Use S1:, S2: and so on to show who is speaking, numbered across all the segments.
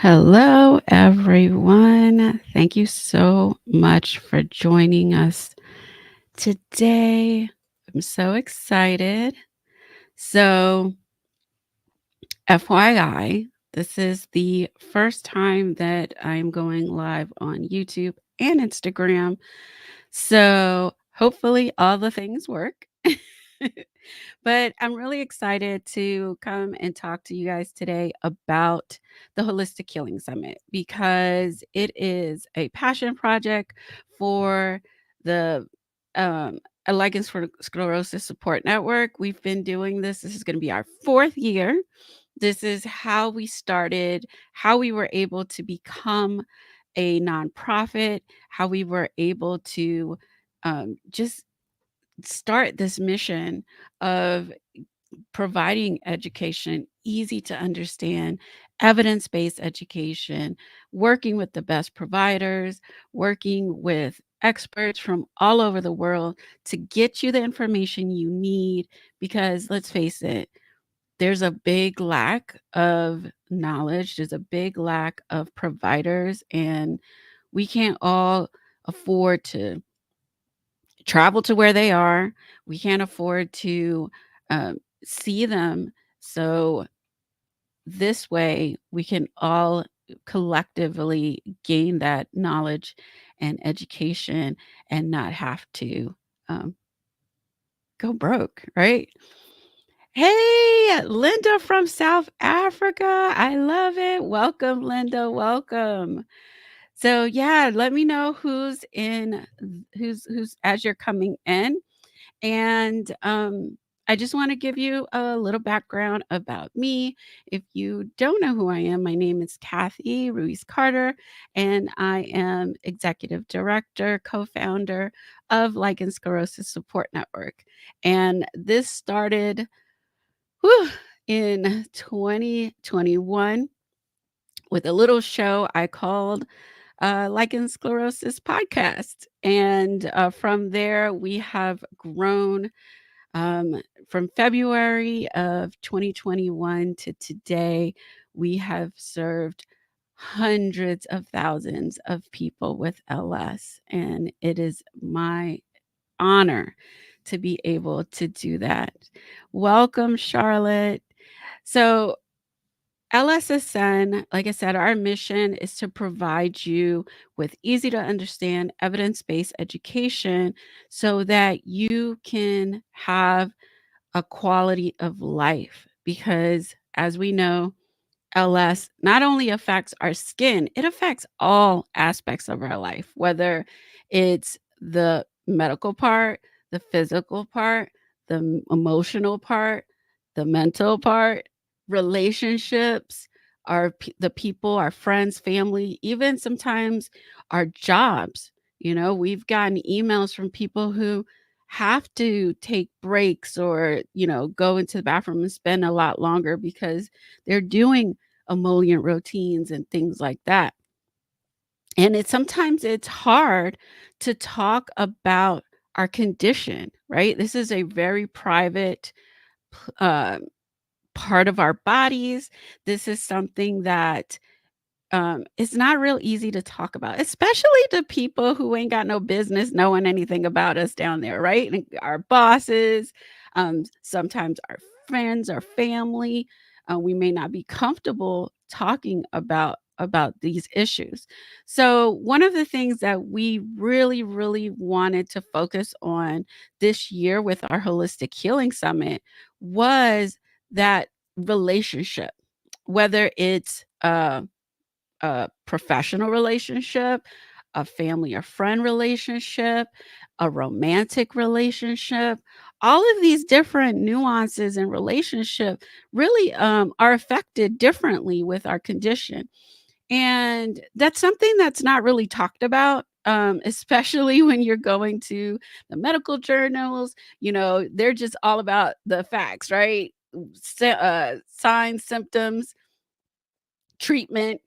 S1: Hello, everyone. Thank you so much for joining us today. I'm so excited. So, FYI, this is the first time that I'm going live on YouTube and Instagram. So, hopefully, all the things work. But I'm really excited to come and talk to you guys today about the Holistic Healing Summit because it is a passion project for the um, Lichen Sclerosis Support Network. We've been doing this. This is going to be our fourth year. This is how we started, how we were able to become a nonprofit, how we were able to just start this mission of providing education, easy to understand, evidence based education, working with the best providers, working with experts from all over the world to get you the information you need. Because let's face it, there's a big lack of knowledge, there's a big lack of providers, and we can't all afford to travel to where they are. We can't afford to see them. So, this way, we can all collectively gain that knowledge and education and not have to um, go broke, right? Hey, Linda from South Africa. I love it. Welcome, Linda. Welcome. So yeah, let me know who's as you're coming in. And I just want to give you a little background about me. If you don't know who I am, my name is Kathy Ruiz-Carter, and I am executive director, co-founder of Lichen Sclerosis Support Network. And this started whew, in 2021 with a little show I called Lichen Sclerosis Podcast. And from there, we have grown um, from February of 2021 to today. We have served hundreds of thousands of people with LS, and it is my honor to be able to do that. Welcome, Charlotte. So, LSSN, like I said, our mission is to provide you with easy to understand evidence based education so that you can have a quality of life. Because as we know, LS not only affects our skin, it affects all aspects of our life, whether it's the medical part, the physical part, the emotional part, the mental part, relationships, the people, our friends, family, even sometimes our jobs. We've gotten emails from people who have to take breaks or, go into the bathroom and spend a lot longer because they're doing emollient routines and things like that. And sometimes it's hard to talk about our condition, right? This is a very private uh, part of our bodies. This is something that it's not real easy to talk about, especially to people who ain't got no business knowing anything about us down there, right? And our bosses, sometimes our friends, our family, we may not be comfortable talking about these issues. So one of the things that we really, really wanted to focus on this year with our Holistic Healing Summit was that relationship, whether it's a professional relationship, a family or friend relationship, a romantic relationship. All of these different nuances in relationship really are affected differently with our condition. And that's something that's not really talked about, especially when you're going to the medical journals. They're just all about the facts, right? Signs, symptoms, treatment,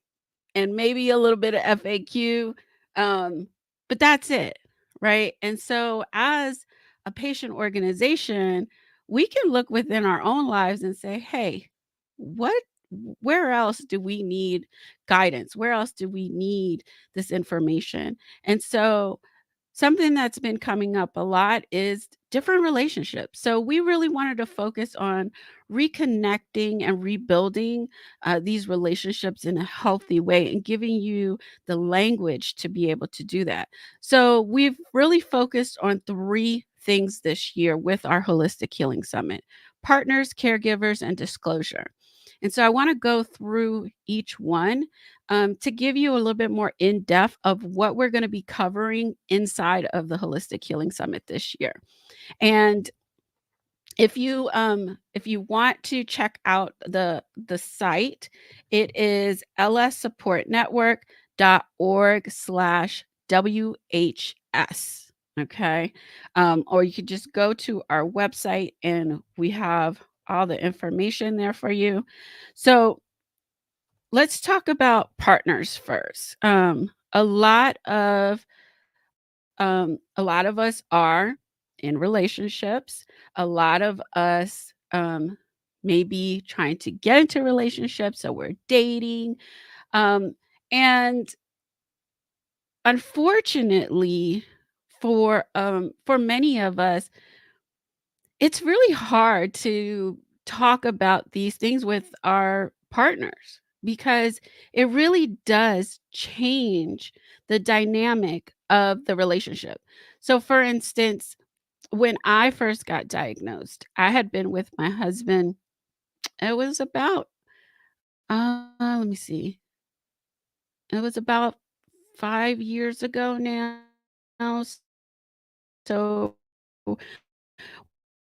S1: and maybe a little bit of FAQ, but that's it, right? And so, as a patient organization, we can look within our own lives and say, "Hey, what where else do we need guidance? Where else do we need this information? And so something that's been coming up a lot is different relationships. So we really wanted to focus on reconnecting and rebuilding these relationships in a healthy way and giving you the language to be able to do that. So we've really focused on three things this year with our Holistic Healing Summit: partners, caregivers, and disclosure. And so I want to go through each one to give you a little bit more in depth of what we're going to be covering inside of the Holistic Healing Summit this year. And if you want to check out the site, it is lssupportnetwork.org/WHS. Okay. Or you could just go to our website and we have all the information there for you. So let's talk about partners first. A lot of us are in relationships. A lot of us may be trying to get into relationships, so we're dating. And unfortunately, for many of us, it's really hard to talk about these things with our partners because it really does change the dynamic of the relationship. So, for instance, when I first got diagnosed, I had been with my husband, it was about, let me see, it was about 5 years ago now. So,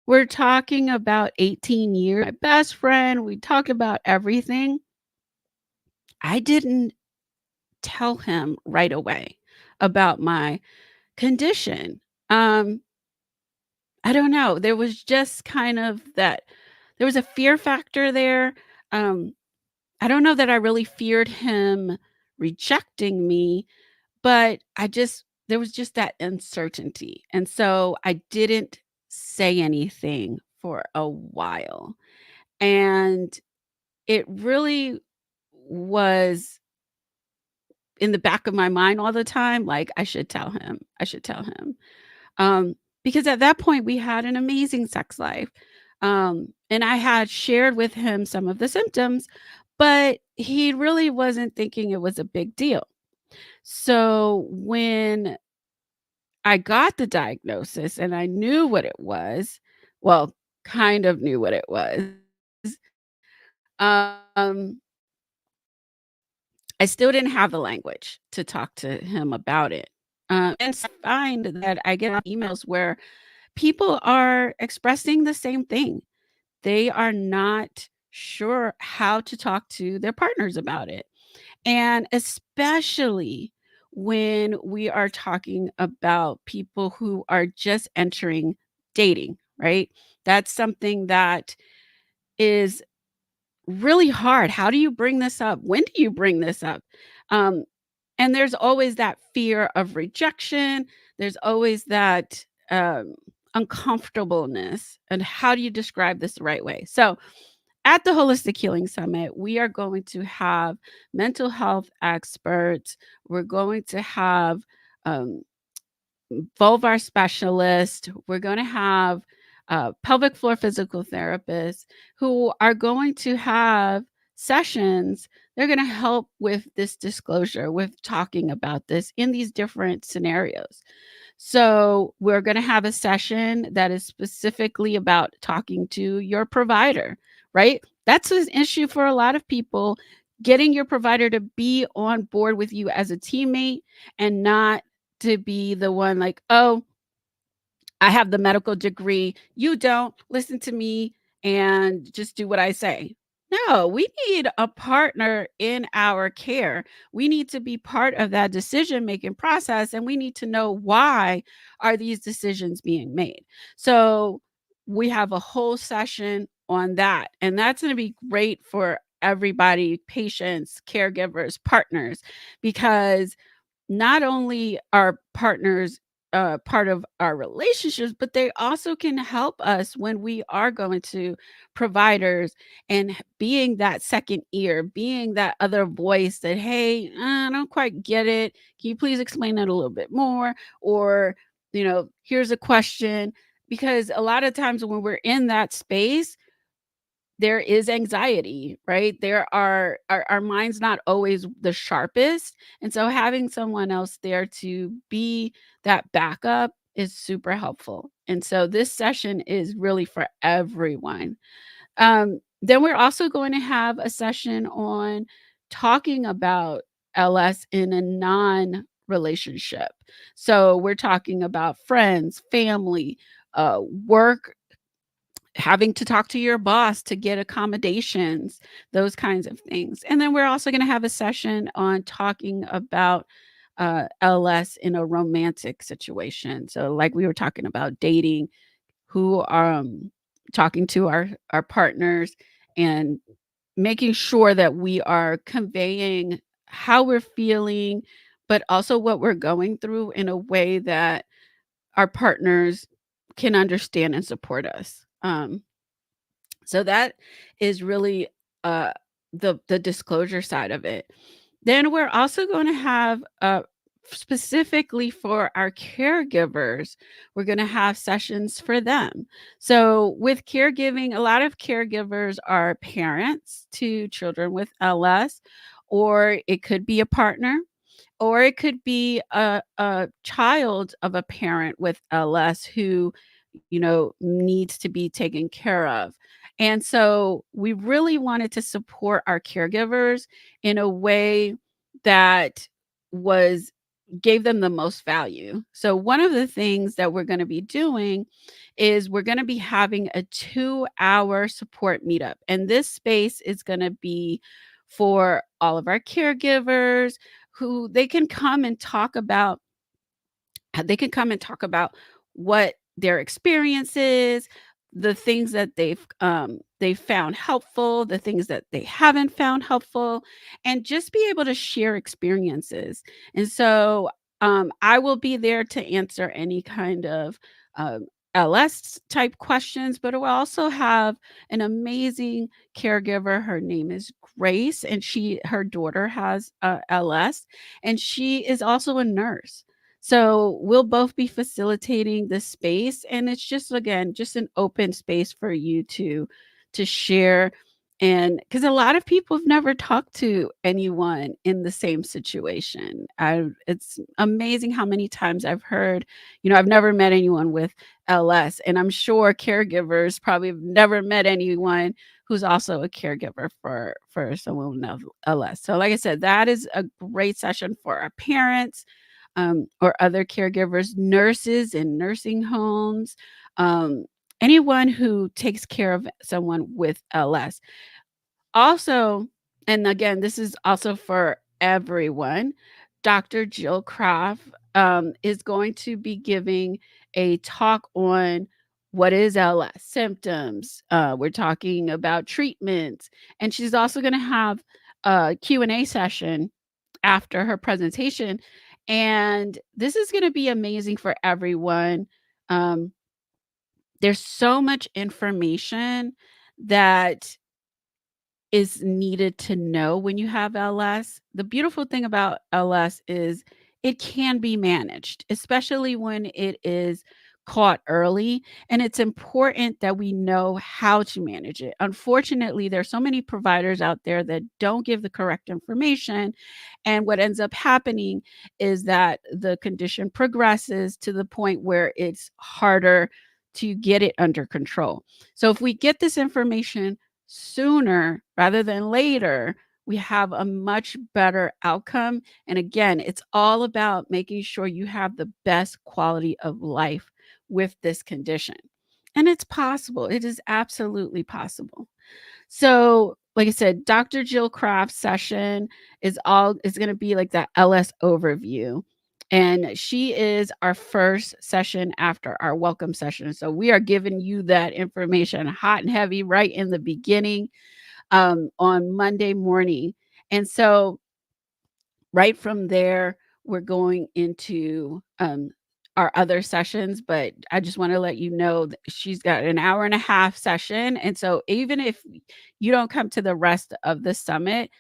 S1: we're talking about 18 years. My best friend, we talked about everything. I didn't tell him right away about my condition. Um, I don't know. There was just kind of that there was a fear factor there. Um, I don't know that I really feared him rejecting me, but there was just that uncertainty. And so I didn't say anything for a while. And it really was in the back of my mind all the time, like, I should tell him. I should tell him. Because at that point, we had an amazing sex life. And I had shared with him some of the symptoms, but he really wasn't thinking it was a big deal. So when I got the diagnosis and I knew what it was, well, kind of knew what it was, um, I still didn't have the language to talk to him about it. And so I find that I get emails where people are expressing the same thing. They are not sure how to talk to their partners about it. And especially when we are talking about people who are just entering dating, right? That's something that is really hard. How do you bring this up? When do you bring this up? Um, and there's always that fear of rejection. There's always that uncomfortableness. And how do you describe this the right way? So, at the Holistic Healing Summit, we are going to have mental health experts. We're going to have um, vulvar specialist. We're going to have pelvic floor physical therapists who are going to have sessions. They're going to help with this disclosure, with talking about this in these different scenarios. So, we're going to have a session that is specifically about talking to your provider, right? That's an issue for a lot of people, getting your provider to be on board with you as a teammate and not to be the one like, "Oh, I have the medical degree. You don't. Listen to me and just do what I say." No, we need a partner in our care. We need to be part of that decision-making process, and we need to know why are these decisions being made. So, we have a whole session on that, and that's gonna be great for everybody, patients, caregivers, partners, because not only are partners part of our relationships, but they also can help us when we are going to providers and being that second ear, being that other voice that, hey, I don't quite get it. Can you please explain that a little bit more? Or, here's a question. Because a lot of times when we're in that space, there is anxiety, right? There are our mind's not always the sharpest, and so having someone else there to be that backup is super helpful, and so this session is really for everyone. Then we're also going to have a session on talking about LS in a non-relationship. So we're talking about friends, family, work, having to talk to your boss to get accommodations, those kinds of things. And then we're also going to have a session on talking about LS in a romantic situation. So, like we were talking about dating, who are talking to our partners and making sure that we are conveying how we're feeling, but also what we're going through in a way that our partners can understand and support us. So that is really, uh, the disclosure side of it. Then we're also gonna have, specifically for our caregivers, we're gonna have sessions for them. So with caregiving, a lot of caregivers are parents to children with LS, or it could be a partner, or it could be a child of a parent with LS who, needs to be taken care of. And so we really wanted to support our caregivers in a way that was gave them the most value. So one of the things that we're going to be doing is we're going to be having a 2-hour support meetup. And this space is going to be for all of our caregivers who they can come and talk about what their experience is, the things that they've found helpful, the things that they haven't found helpful, and just be able to share experiences. And so, I will be there to answer any kind of LS type questions, but we'll also have an amazing caregiver. Her name is Grace, and her daughter has LS, and she is also a nurse. So we'll both be facilitating this space, and it's just, again, just an open space for you to share. And because a lot of people have never talked to anyone in the same situation. It's amazing how many times I've heard, I've never met anyone with LS, and I'm sure caregivers probably have never met anyone who's also a caregiver for someone with LS. So like I said, that is a great session for our parents, or other caregivers, nurses in nursing homes, um, anyone who takes care of someone with LS. Also, and again, this is also for everyone, Dr. Jill Croft is going to be giving a talk on what is LS, symptoms. We're talking about treatments, and she's also going to have a Q&A session after her presentation. And this is going to be amazing for everyone. Um, there's so much information that is needed to know when you have LS. The beautiful thing about LS is it can be managed, especially when it is caught early. And it's important that we know how to manage it. Unfortunately, there's so many providers out there that don't give the correct information. And what ends up happening is that the condition progresses to the point where it's harder to get it under control. So if we get this information sooner rather than later, we have a much better outcome. And again, it's all about making sure you have the best quality of life with this condition. And it's possible. It is absolutely possible. So, like I said, Dr. Jill Craft's session is going to be like that LS overview. And she is our first session after our welcome session. So we are giving you that information hot and heavy right in the beginning, on Monday morning. And so right from there, we're going into our other sessions, but I just want to let you know that she's got an hour and a half session. And so even if you don't come to the rest of the summit,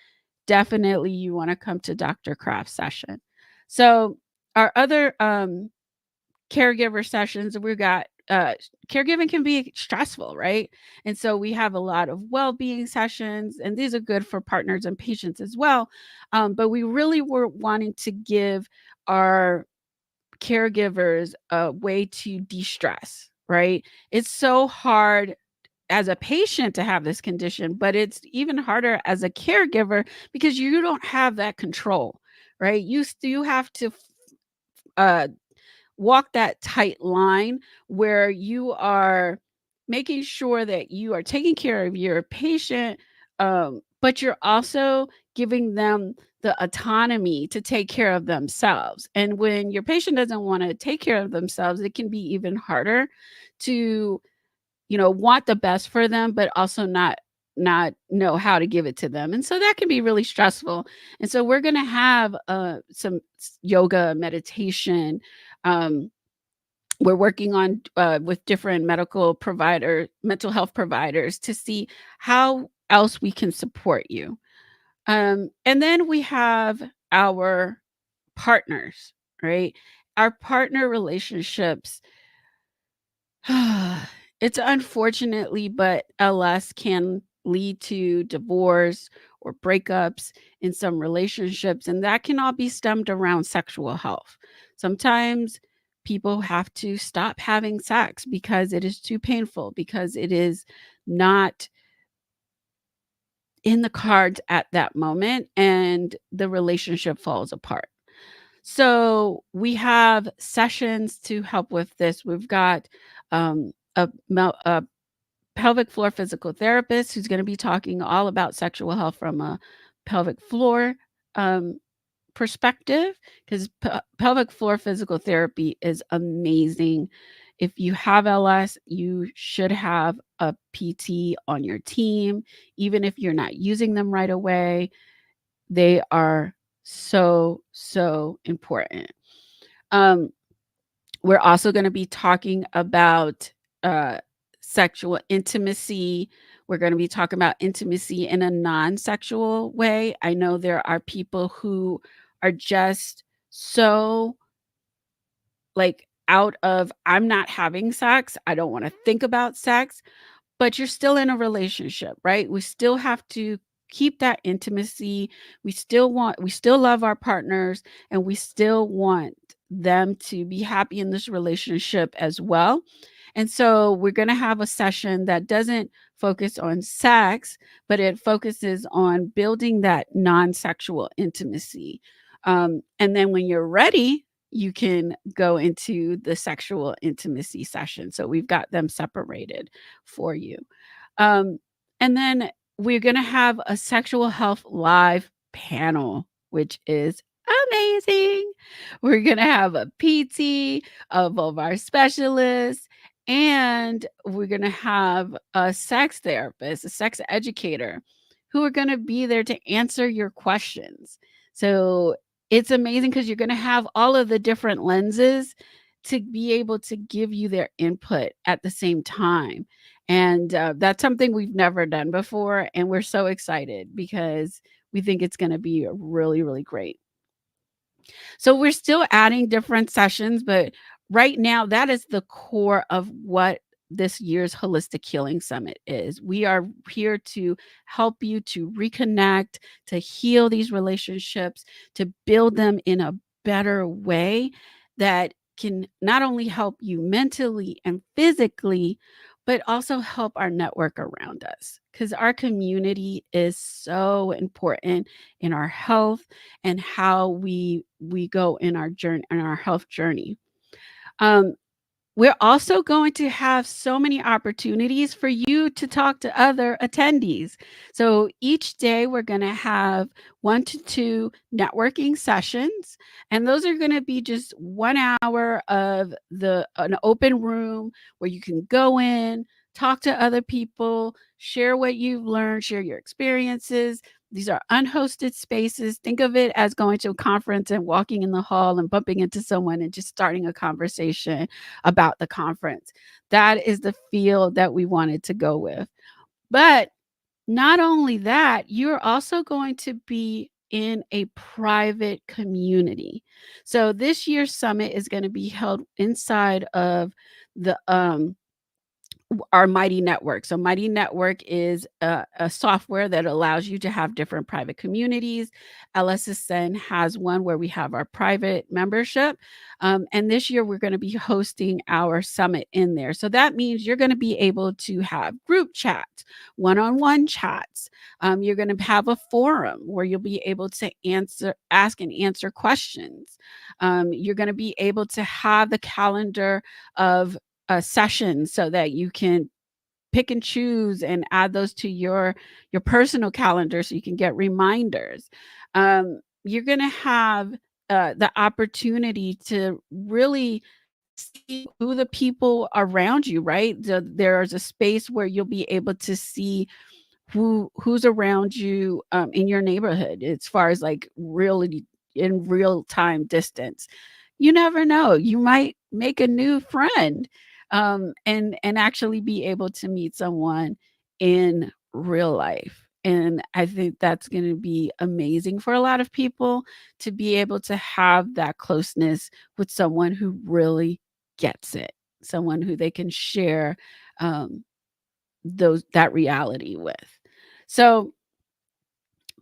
S1: definitely you want to come to Dr. Kraft's session. So our other caregiver sessions, we've got caregiving can be stressful, right? And so we have a lot of well-being sessions, and these are good for partners and patients as well. But we really were wanting to give our caregivers a way to de-stress, right? It's so hard as a patient to have this condition, but it's even harder as a caregiver because you don't have that control, right? You still have to uh, walk that tight line where you are making sure that you are taking care of your patient, but you're also giving them the autonomy to take care of themselves. And when your patient doesn't want to take care of themselves, it can be even harder to, want the best for them, but also not know how to give it to them. And so that can be really stressful. And so we're going to have some yoga, meditation. Um, we're working on with different mental health providers to see how else we can support you. And then we have our partners, right? Our partner relationships. It's unfortunately, but LS can lead to divorce or breakups in some relationships, and that can all be stemmed around sexual health. Sometimes people have to stop having sex because it is too painful, because it is not in the cards at that moment, and the relationship falls apart. So we have sessions to help with this. We've got a pelvic floor physical therapist who's going to be talking all about sexual health from a pelvic floor um, perspective, because pelvic floor physical therapy is amazing. If you have LS, you should have a PT on your team, even if you're not using them right away. They are so, so important. Um, we're also going to be talking about uh, sexual intimacy. We're going to be talking about intimacy in a non sexual way. I know there are people who are just so like out of, I'm not having sex. I don't want to think about sex, but you're still in a relationship, right? We still have to keep that intimacy. We still love our partners, and we still want them to be happy in this relationship as well. And so we're going to have a session that doesn't focus on sex, but it focuses on building that non sexual intimacy. And then when you're ready, you can go into the sexual intimacy session. So we've got them separated for you. Um, and then we're going to have a sexual health live panel, which is amazing. We're going to have a PT of our specialists, and we're going to have a sex therapist, a sex educator, who are going to be there to answer your questions. So it's amazing because you're going to have all of the different lenses to be able to give you their input at the same time. And that's something we've never done before. And we're so excited because we think it's going to be really, really great. So we're still adding different sessions, but right now that is the core of what this year's Holistic Healing Summit is. We are here to help you to reconnect, to heal these relationships, to build them in a better way that can not only help you mentally and physically, but also help our network around us, because our community is so important in our health and how we go in our journey, in our health journey. Um, we're also going to have so many opportunities for you to talk to other attendees. So each day we're going to have 1 to 2 networking sessions, and those are going to be just 1 hour of an open room where you can go in, talk to other people, share what you've learned, share your experiences. These are unhosted spaces. Think of it as going to a conference and walking in the hall and bumping into someone and just starting a conversation about the conference. That is the feel that we wanted to go with. But not only that, you're also going to be in a private community. So this year's summit is going to be held inside of the our Mighty Network. So Mighty Network is a software that allows you to have different private communities. LSSN has one where we have our private membership. And this year we're going to be hosting our summit in there. So that means you're going to be able to have group chats, one-on-one chats. You're going to have a forum where you'll be able to ask and answer questions. You're going to be able to have the calendar of sessions so that you can pick and choose and add those to your personal calendar so you can get reminders. You're going to have the opportunity to really see who the people around you, right? There's a space where you'll be able to see who's around you in your neighborhood as far as like really in real time distance. You never know, you might make a new friend and actually be able to meet someone in real life. And I think that's going to be amazing for a lot of people to be able to have that closeness with someone who really gets it, someone who they can share um, that reality with. So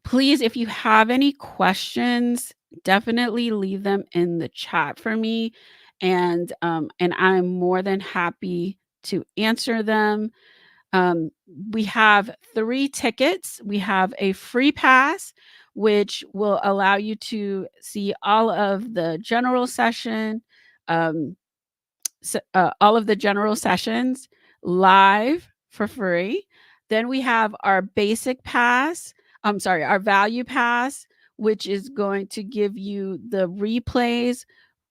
S1: please, if you have any questions, definitely leave them in the chat for me, and I'm more than happy to answer them. Um, we have 3 tickets. We have a free pass, which will allow you to see all of the general session, um, all of the general sessions live for free. Then we have our basic pass. I'm sorry, our value pass, which is going to give you the replays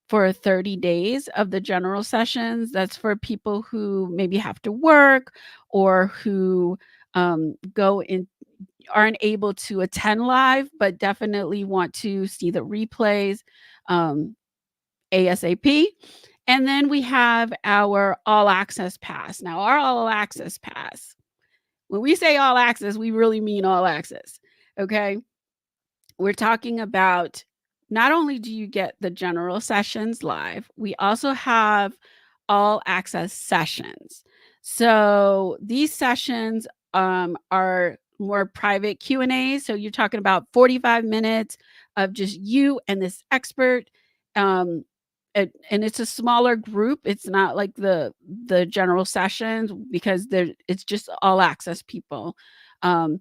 S1: for 30 days of the general sessions. That's for people who maybe have to work or who go in aren't able to attend live, but definitely want to see the replays. Um, ASAP. And then we have our all access pass. Now, our all access pass, when we say all access, we really mean all access. Okay. We're talking about not only do you get the general sessions live, we also have all access sessions. So these sessions are more private Q&A. So you're talking about 45 minutes of just you and this expert. Um, and it's a smaller group. It's not like the general sessions because it's just all access people. Um,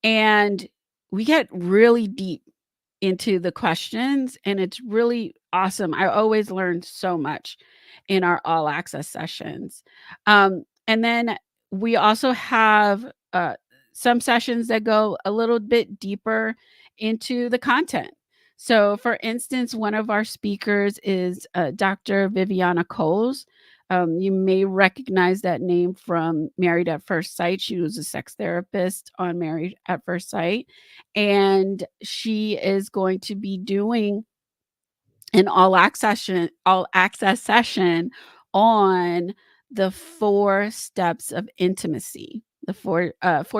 S1: and we get really deep into the questions, and it's really awesome. I always learn so much in our all access sessions. And then we also have some sessions that go a little bit deeper into the content. So, for instance, one of our speakers is Dr. Viviana Coles. You may recognize that name from Married at First Sight. She was a sex therapist on Married at First Sight. And she is going to be doing an all access session on the 4 steps of intimacy, the 4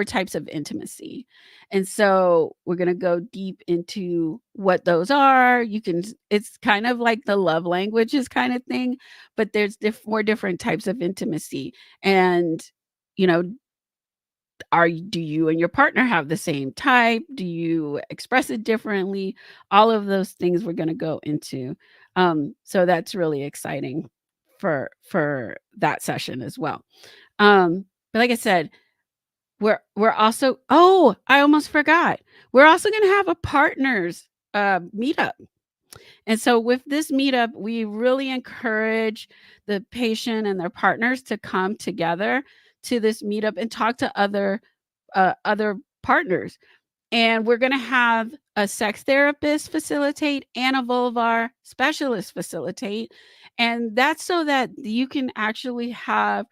S1: types of intimacy. And so we're going to go deep into what those are. It's kind of like the love languages kind of thing, but there's 4 different types of intimacy. And you know do you and your partner have the same type? Do you express it differently? All of those things we're going to go into. So that's really exciting for that session as well. But like I said, we're also, oh, I almost forgot, we're also going to have a partners meetup. And so with this meetup, we really encourage the patient and their partners to come together to this meetup and talk to other partners. And we're going to have a sex therapist facilitate and a vulvar specialist facilitate. And that's so that you can actually have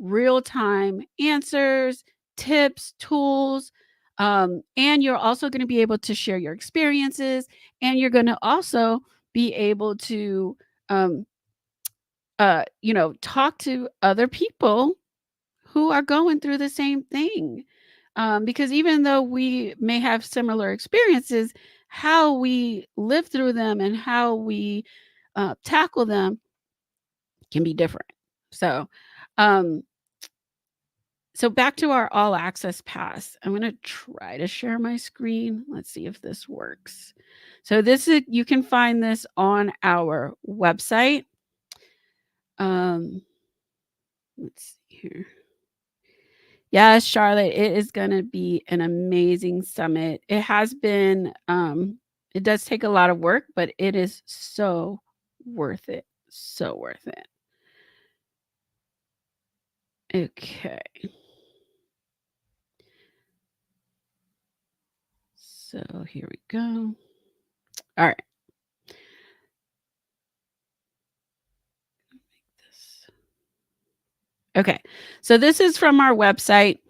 S1: real-time answers, tips, tools, and you're also going to be able to share your experiences, and you're going to also be able to um, talk to other people who are going through the same thing. Because even though we may have similar experiences, how we live through them and how we tackle them can be different. So, um, so back to our all access pass. I'm going to try to share my screen. Let's see if this works. So this is, you can find this on our website. Let's see here. Yes, Charlotte, it is going to be an amazing summit. It has been, it does take a lot of work, but it is so worth it. So worth it. Okay. So here we go. All right. Okay. So this is from our website.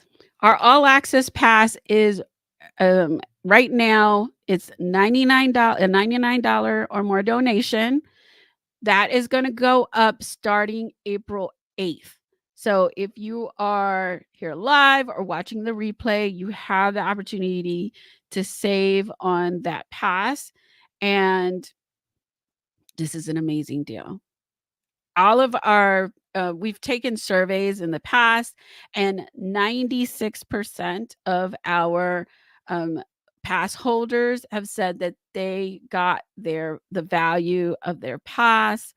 S1: Our all access pass is right now it's $99, a $99 or more donation. That is going to go up starting April 8th. So if you are here live or watching the replay, you have the opportunity to save on that pass. And this is an amazing deal. All of our we've taken surveys in the past, and 96% of our pass holders have said that they got the value of their pass,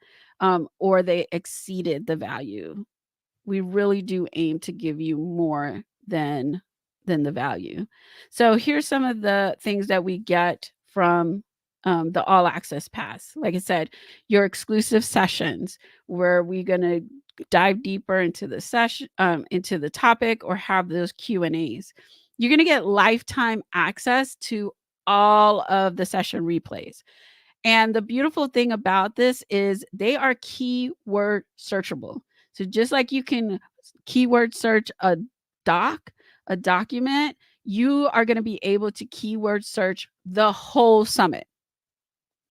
S1: or they exceeded the value. We really do aim to give you more than the value. So here's some of the things that we get from the all access pass. Like I said, your exclusive sessions where we're going to dive deeper into the session, into the topic, or have those Q&As. You're going to get lifetime access to all of the session replays. And the beautiful thing about this is they are keyword searchable. So just like you can keyword search a document, you are going to be able to keyword search the whole summit.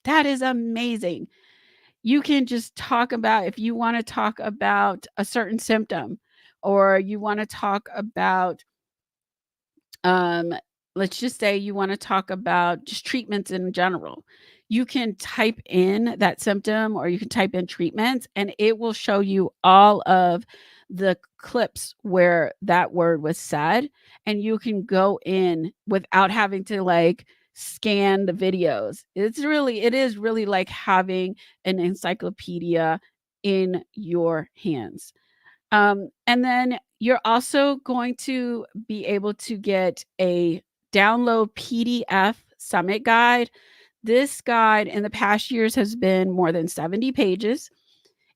S1: That is amazing. You can just talk about, if you want to talk about a certain symptom, or you want to talk about um, let's just say you want to talk about just treatments in general. You can type in that symptom, or you can type in treatments, and it will show you all of the clips where that word was said. And you can go in without having to like scan the videos. It is really like having an encyclopedia in your hands. And then you're also going to be able to get a download PDF summit guide. This guide in the past years has been more than 70 pages.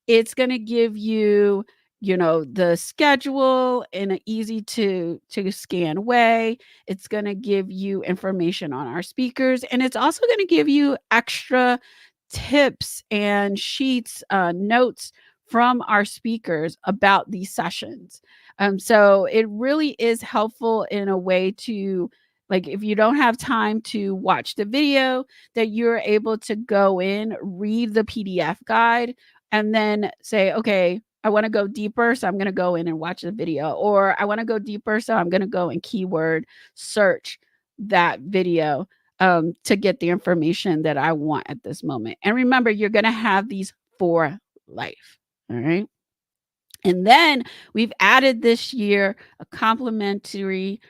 S1: It's going to give you, the schedule in an easy to scan way. It's going to give you information on our speakers, and it's also going to give you extra tips and sheets, notes from our speakers about these sessions. So it really is helpful in a way to, like, if you don't have time to watch the video, that you're able to go in, read the PDF guide, and then say, okay, I want to go deeper, so I'm going to go in and watch the video, or I want to go deeper, so I'm going to go and keyword search that video to get the information that I want at this moment. And remember, you're going to have these for life. All right. And then we've added this year a complimentary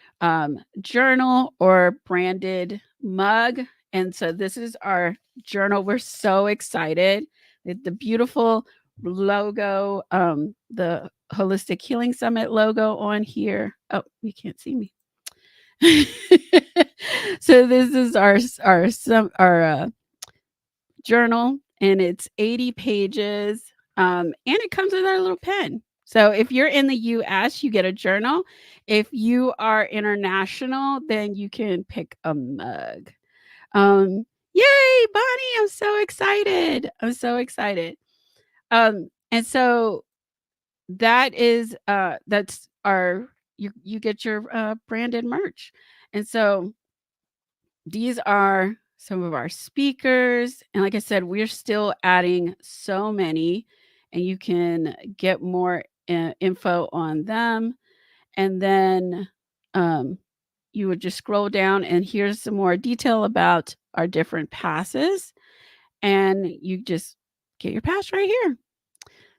S1: journal or branded mug. And so this is our journal. We're so excited. The beautiful logo, the Holistic Healing Summit logo on here. Oh, you can't see me. So this is our journal, and it's 80 pages, and it comes with our little pen. So if you're in the US, you get a journal. If you are international, then you can pick a mug. Yay, Bonnie! I'm so excited. I'm so excited. And so that is, that's our you get your, branded merch. And so these are some of our speakers, and like I said, we're still adding so many, and you can get more, info on them, and then, um, you would just scroll down, and here's some more detail about our different passes, and you just get your pass right here.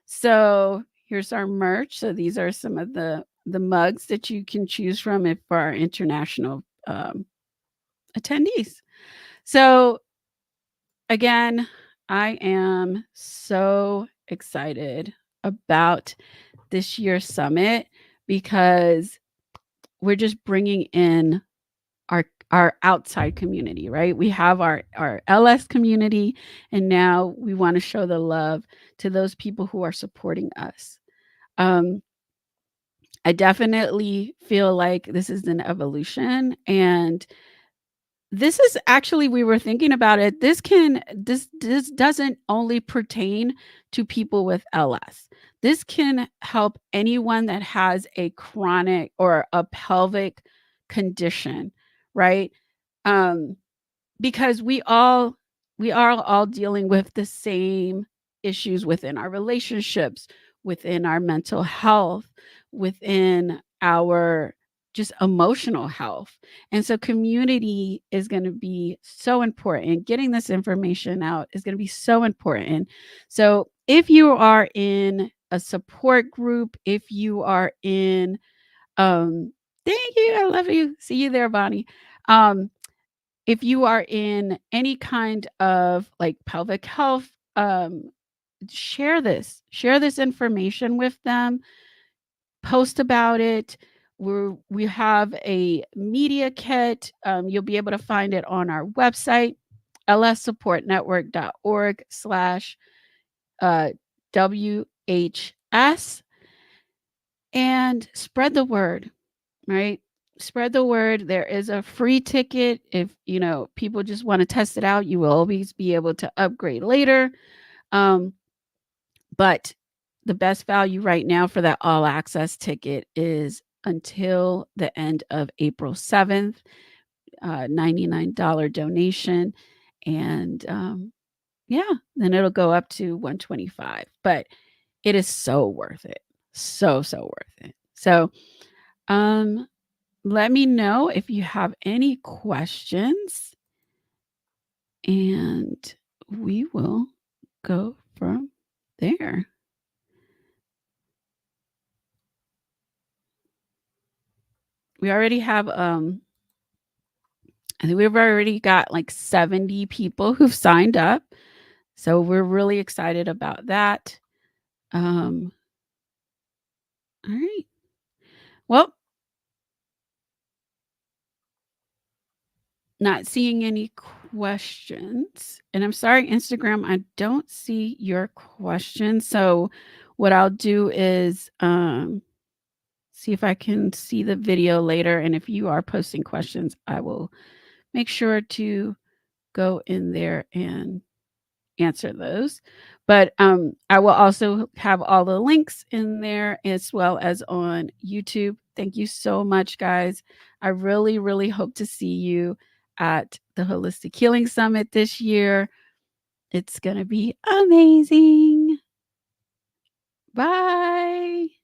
S1: So here's our merch. So these are some of the mugs that you can choose from if for our international, attendees. So again, I am so excited about this year's summit because we're just bringing in our outside community, right? We have our LS community, and now we want to show the love to those people who are supporting us. Um, I definitely feel like this is an evolution, and this is actually, we were thinking about it. This doesn't only pertain to people with LS. This can help anyone that has a chronic or a pelvic condition, right? Um, because we are all dealing with the same issues within our relationships, within our mental health, within our just emotional health. And so community is going to be so important. Getting this information out is going to be so important. So if you are in a support group, if you are in thank you, I love you. See you there, Bonnie. If you are in any kind of like pelvic health, share this information with them, post about it. We have a media kit. You'll be able to find it on our website, lssupportnetwork.org slash WHS, and spread the word, right? Spread the word. There is a free ticket. If people just want to test it out, you will always be able to upgrade later. Um, but the best value right now for that all access ticket is until the end of April 7th, $99 donation. And yeah, then it'll go up to 125. But it is so worth it. So worth it. So let me know if you have any questions, and we will go from there. We already have, I think we've already got like 70 people who've signed up. So we're really excited about that. All right. Well, not seeing any questions. And I'm sorry, Instagram, I don't see your question. So what I'll do is see if I can see the video later. And if you are posting questions, I will make sure to go in there and answer those. But I will also have all the links in there as well as on YouTube. Thank you so much, guys. I really, really hope to see you at the Holistic Healing Summit this year. It's going to be amazing. Bye.